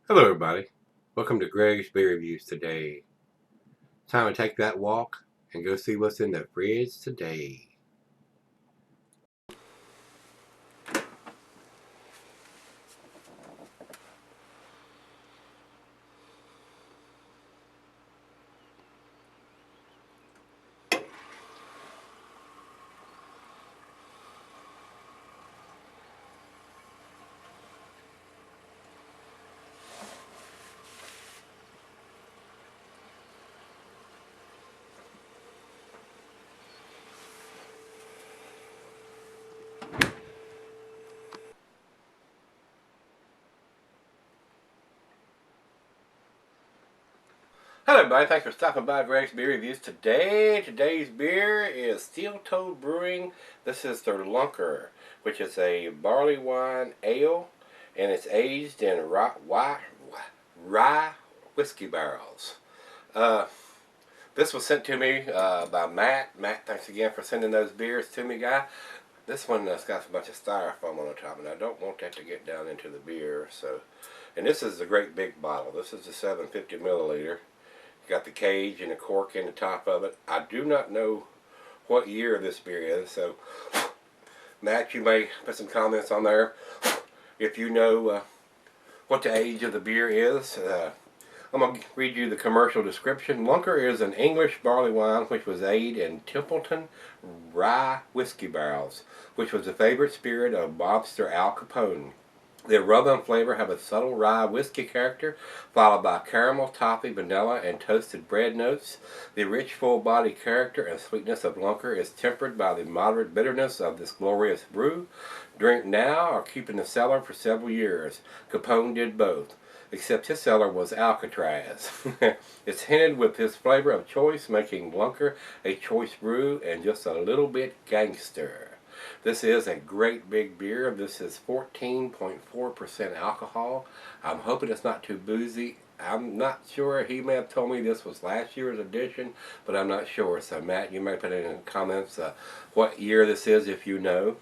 Hello everybody, welcome to Gregsbeerreviews today. Time to take that walk and go see what's in the fridge today. Hello everybody, thanks for stopping by Gregsbeerreviews today. Today's beer is Steel Toed Brewing. This is their Lunker, which is a barley wine ale, and it's aged in rye whiskey barrels. This was sent to me by Matt. Matt, thanks again for sending those beers to me, guy. This one has got a bunch of styrofoam on the top, and I don't want that to get down into the beer. And this is a great big bottle. This is a 750 milliliter. Got the cage and the cork in the top of it. I do not know what year this beer is, so Matt, you may put some comments on there if you know what the age of the beer is. I'm going to read you the commercial description. Lunker is an English barley wine which was aged in Templeton rye whiskey barrels, which was the favorite spirit of mobster Al Capone. The aroma and flavor have a subtle rye whiskey character, followed by caramel, toffee, vanilla, and toasted bread notes. The rich, full-bodied character and sweetness of Lunker is tempered by the moderate bitterness of this glorious brew. Drink now or keep in the cellar for several years. Capone did both, except his cellar was Alcatraz. It's hinted with his flavor of choice, making Lunker a choice brew and just a little bit gangster. This is a great big beer. This is 14.4% alcohol. I'm hoping it's not too boozy. I'm not sure. He may have told me this was last year's edition, but I'm not sure. So Matt, you may put in the comments what year this is if you know.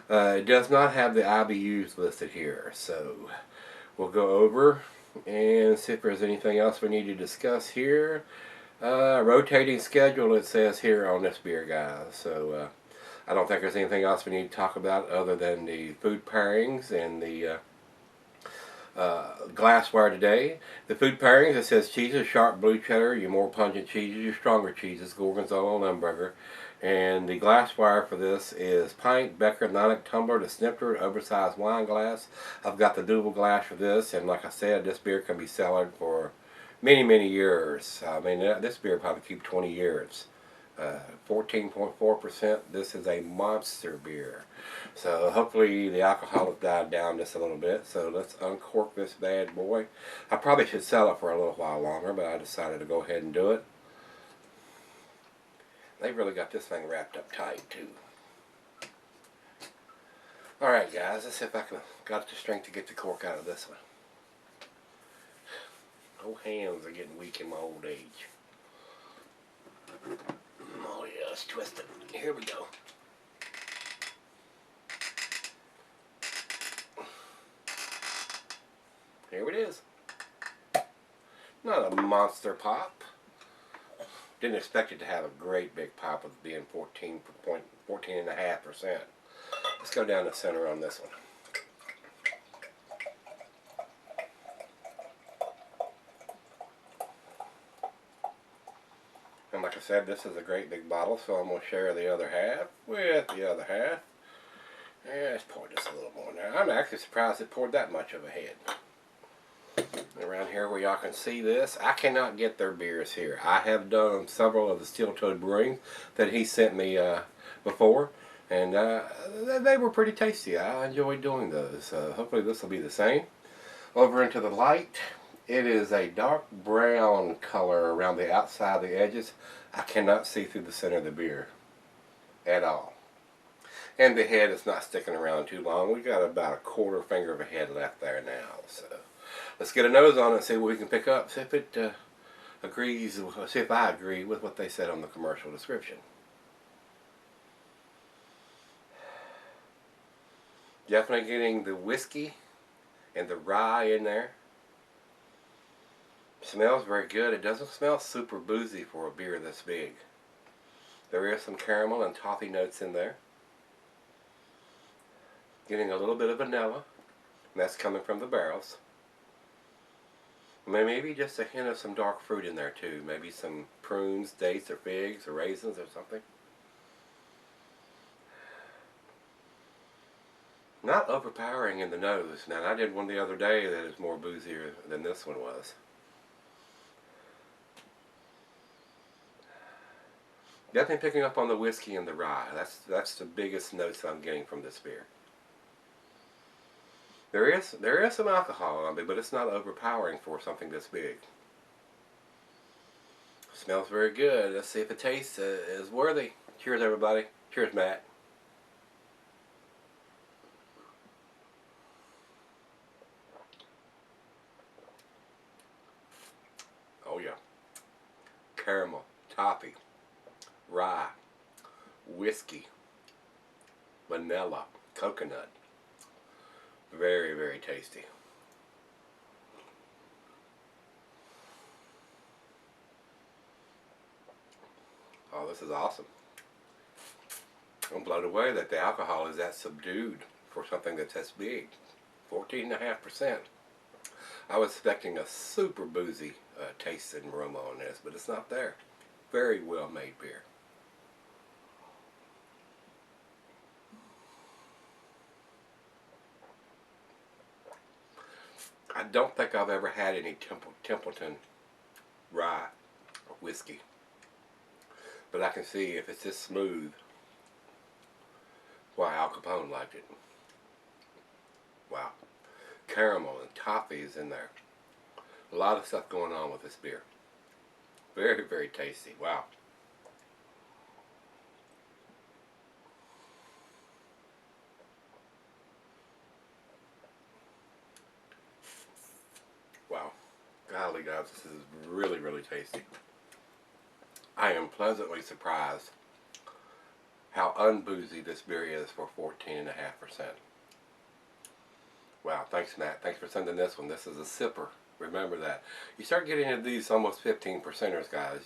It does not have the IBUs listed here. So we'll go over and see if there's anything else we need to discuss here. Rotating schedule, it says here on this beer, guys. So I don't think there's anything else we need to talk about other than the food pairings and the glassware today. The food pairings, it says cheeses, sharp blue cheddar, your more pungent cheeses, your stronger cheeses, Gorgonzola and Limburger. And the glassware for this is pint, becker, nonic tumbler, the snifter, oversized wine glass. I've got the double glass for this, and like I said, this beer can be cellared for many, many years. I mean, this beer probably keep 20 years. 14.4%. This is a monster beer. So hopefully the alcohol has died down just a little bit. So let's uncork this bad boy. I probably should sell it for a little while longer, but I decided to go ahead and do it. They really got this thing wrapped up tight too. Alright guys, let's see if I got the strength to get the cork out of this one. Old hands are getting weak in my old age. Oh yeah, let's twist it. Here we go. Here it is. Not a monster pop. Didn't expect it to have a great big pop with being 14.5%. Let's go down the center on this one. And like I said, this is a great big bottle, so I'm going to share the other half with the other half. And let's pour this a little more now. I'm actually surprised it poured that much of a head. Around here where y'all can see this, I cannot get their beers here. I have done several of the Steel Toed Brewing that he sent me before, and they were pretty tasty. I enjoyed doing those. Hopefully this will be the same. Over into the light, it is a dark brown color around the outside of the edges. I cannot see through the center of the beer at all. And the head is not sticking around too long. We've got about a quarter finger of a head left there now. So let's get a nose on it and see what we can pick up. See if it agrees, see if I agree with what they said on the commercial description. Definitely getting the whiskey and the rye in there. Smells very good. It doesn't smell super boozy for a beer this big. There is some caramel and toffee notes in there. Getting a little bit of vanilla, and that's coming from the barrels. Maybe just a hint of some dark fruit in there too. Maybe some prunes, dates, or figs, or raisins, or something. Not overpowering in the nose. Now, I did one the other day that is more boozier than this one was. Definitely picking up on the whiskey and the rye. That's the biggest notes I'm getting from this beer. There is some alcohol on it, but it's not overpowering for something this big. Smells very good. Let's see if it tastes is worthy. Cheers, everybody. Cheers, Matt. Oh yeah. Caramel, toffee, rye, whiskey, vanilla, coconut. Very, very tasty. Oh, this is awesome. I'm blown away that the alcohol is that subdued for something that's this big. 14.5%. I was expecting a super boozy taste and aroma on this, but it's not there. Very well made beer. I don't think I've ever had any Templeton rye or whiskey, but I can see if it's this smooth why Al Capone liked it. Wow. Caramel and toffee is in there. A lot of stuff going on with this beer. Very, very tasty. Wow. Wow. Golly, guys, this is really, really tasty. I am pleasantly surprised how unboozy this beer is for 14.5%. Wow, thanks, Matt. Thanks for sending this one. This is a sipper. Remember that. You start getting into these almost 15%ers, guys.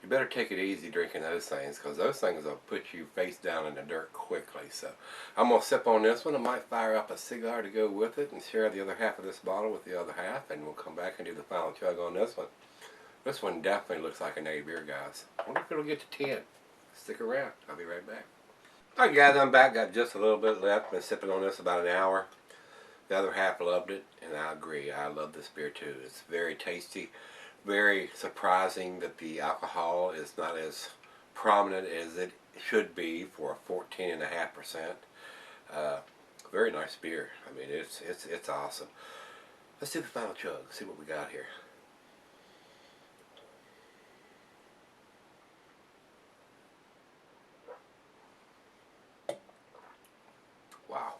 You better take it easy drinking those things, because those things will put you face down in the dirt quickly. So I'm going to sip on this one. I might fire up a cigar to go with it and share the other half of this bottle with the other half, and we'll come back and do the final chug on this one. This one definitely looks like an A beer, guys. I wonder if it'll get to 10. Stick around. I'll be right back. Alright, guys, I'm back. Got just a little bit left. Been sipping on this about an hour. The other half loved it, and I agree. I love this beer too. It's very tasty. Very surprising that the alcohol is not as prominent as it should be for a 14.5%. Very nice beer. I mean, it's awesome. Let's do the final chug. See what we got here. Wow.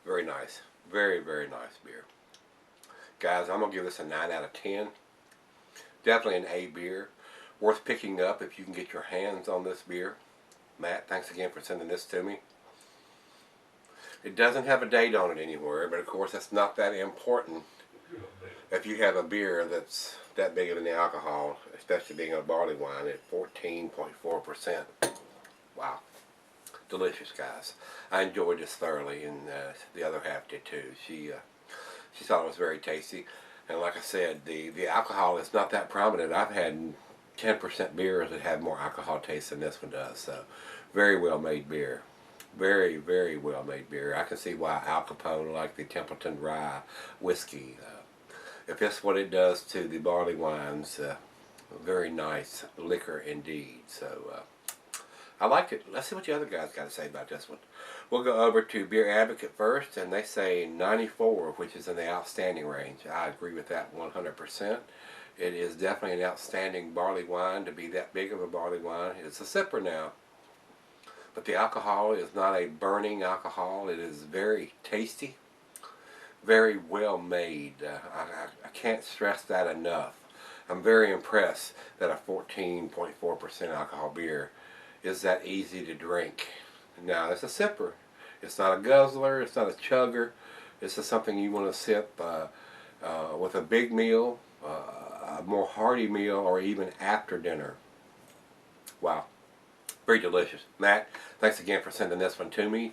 Very nice. Very, very nice beer. Guys, I'm going to give this a 9 out of 10. Definitely an A beer. Worth picking up if you can get your hands on this beer. Matt, thanks again for sending this to me. It doesn't have a date on it anywhere, but of course that's not that important if you have a beer that's that big of an alcohol, especially being a barley wine at 14.4%. Wow. Delicious, guys. I enjoyed this thoroughly, and the other half did too. She thought it was very tasty, and like I said, the alcohol is not that prominent. I've had 10% beers that have more alcohol taste than this one does. So, very well made beer. Very, very well made beer. I can see why Al Capone liked the Templeton Rye whiskey. If that's what it does to the barley wines, very nice liquor indeed. So. I liked it. Let's see what the other guys got to say about this one. We'll go over to Beer Advocate first, and they say 94, which is in the outstanding range. I agree with that 100%. It is definitely an outstanding barley wine to be that big of a barley wine. It's a sipper now, but the alcohol is not a burning alcohol. It is very tasty, very well made. I can't stress that enough. I'm very impressed that a 14.4% alcohol beer is that easy to drink. Now, it's a sipper. It's not a guzzler. It's not a chugger. This is something you want to sip with a big meal, a more hearty meal, or even after dinner. Wow, very delicious. Matt, thanks again for sending this one to me.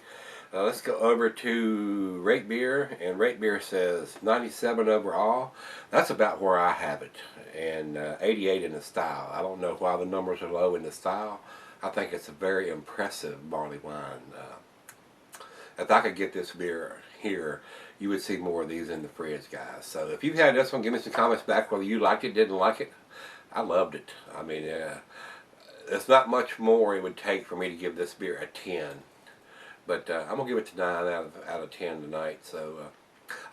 Let's go over to Rate Beer, and Rate Beer says 97 overall. That's about where I have it, and 88 in the style. I don't know why the numbers are low in the style. I think it's a very impressive barley wine. If I could get this beer here, you would see more of these in the fridge, guys. So if you've had this one, give me some comments back whether you liked it, didn't like it. I loved it. I mean, there's not much more it would take for me to give this beer a 10. But I'm going to give it to 9 out of 10 tonight. So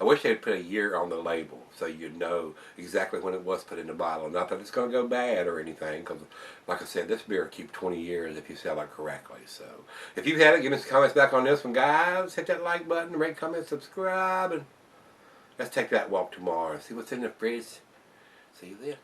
I wish they'd put a year on the label so you'd know exactly when it was put in the bottle. Not that it's going to go bad or anything, because like I said, this beer will keep 20 years if you sell it correctly. So if you've had it, give me some comments back on this one, guys. Hit that like button, rate, comment, subscribe, and let's take that walk tomorrow. See what's in the fridge. See you then.